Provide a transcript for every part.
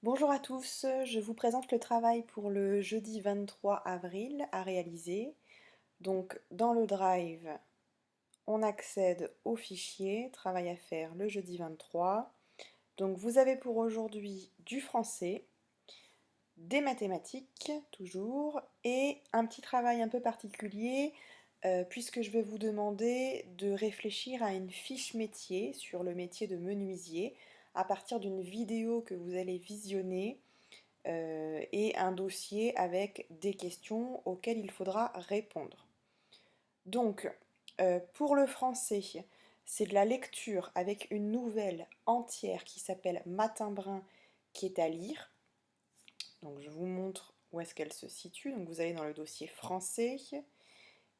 Bonjour à tous, je vous présente le travail pour le jeudi 23 avril à réaliser. Donc dans le Drive, on accède au fichier travail à faire le jeudi 23. Donc vous avez pour aujourd'hui du français, des mathématiques toujours et un petit travail un peu particulier puisque je vais vous demander de réfléchir à une fiche métier sur le métier de menuisier à partir d'une vidéo que vous allez visionner et un dossier avec des questions auxquelles il faudra répondre. Donc, pour le français, c'est de la lecture avec une nouvelle entière qui s'appelle Matin brun qui est à lire. Donc, je vous montre où est-ce qu'elle se situe. Donc, vous allez dans le dossier français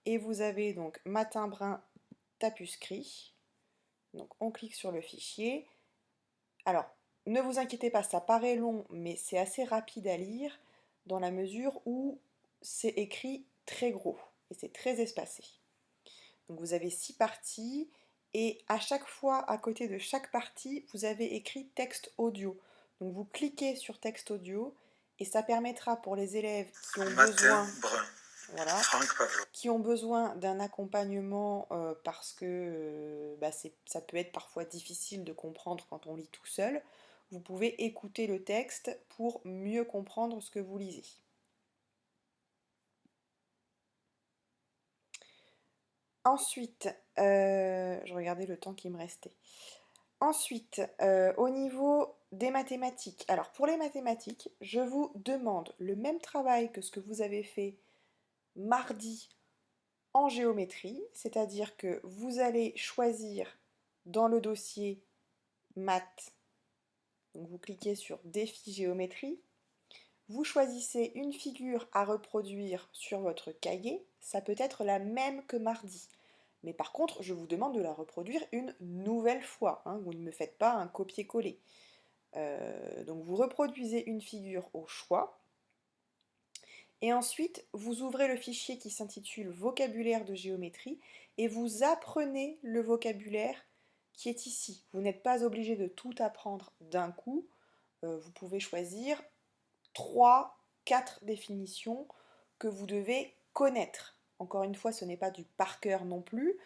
et vous avez donc Matin brun tapuscrit. Donc, on clique sur le fichier. Alors, ne vous inquiétez pas, ça paraît long, mais c'est assez rapide à lire dans la mesure où c'est écrit très gros et c'est très espacé. Donc vous avez 6 parties et à chaque fois, à côté de chaque partie, vous avez écrit texte audio. Donc vous cliquez sur texte audio et ça permettra pour les élèves qui ont besoin, voilà, Franck Pavlov. qui ont besoin d'un accompagnement parce que ça peut être parfois difficile de comprendre quand on lit tout seul. Vous pouvez écouter le texte pour mieux comprendre ce que vous lisez. Ensuite, je regardais le temps qui me restait. Ensuite, au niveau des mathématiques. Alors pour les mathématiques, je vous demande le même travail que ce que vous avez fait mardi en géométrie, c'est-à-dire que vous allez choisir dans le dossier maths, donc vous cliquez sur défi géométrie, vous choisissez une figure à reproduire sur votre cahier, ça peut être la même que mardi. Mais par contre, je vous demande de la reproduire une nouvelle fois, hein, vous ne me faites pas un copier-coller. Donc vous reproduisez une figure au choix, et ensuite vous ouvrez le fichier qui s'intitule vocabulaire de géométrie, et vous apprenez le vocabulaire qui est ici. Vous n'êtes pas obligé de tout apprendre d'un coup, vous pouvez choisir 3, 4 définitions que vous devez connaître. Encore une fois, ce n'est pas du par cœur non plus,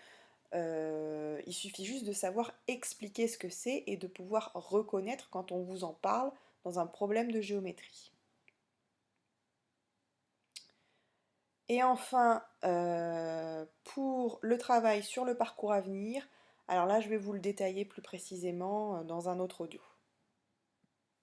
il suffit juste de savoir expliquer ce que c'est et de pouvoir reconnaître quand on vous en parle dans un problème de géométrie. Et enfin, pour le travail sur le parcours à venir, alors là je vais vous le détailler plus précisément dans un autre audio.